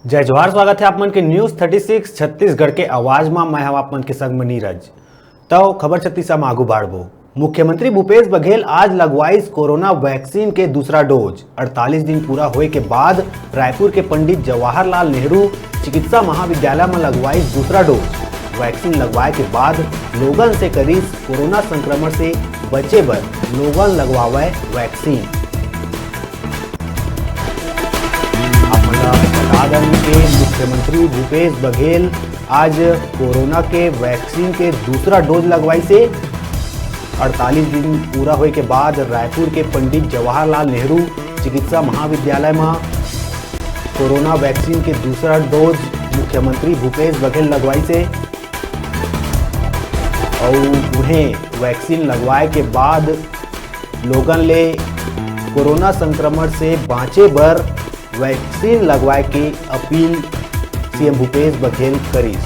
जय जोहार, स्वागत है आप मन के न्यूज 36 छत्तीसगढ़ के आवाज में। मैं हूं आप मन के संग में नीरज। तो खबर छत्तीसा में आगू बाढ़बो। मुख्यमंत्री भूपेश बघेल आज लगवाइस कोरोना वैक्सीन के दूसरा डोज। 48 दिन पूरा होए के बाद रायपुर के पंडित जवाहरलाल नेहरू चिकित्सा महाविद्यालय में लगवाइस दूसरा डोज। वैक्सीन लगवाए के बाद लोगन से करीस कोरोना संक्रमण से बचे बर लोगन लगवावे वैक्सीन। बता दें कि मुख्यमंत्री भूपेश बघेल आज कोरोना के वैक्सीन के दूसरा डोज लगवाई से 48 दिन पूरा होए के बाद रायपुर के पंडित जवाहरलाल नेहरू चिकित्सा महाविद्यालय में कोरोना वैक्सीन के दूसरा डोज मुख्यमंत्री भूपेश बघेल लगवाई से और उन्हें वैक्सीन लगवाए के बाद लोगन ले कोरोना संक्रमण से बाँचे बर वैक्सीन लगवाए की अपील सीएम भूपेश बघेल करीस।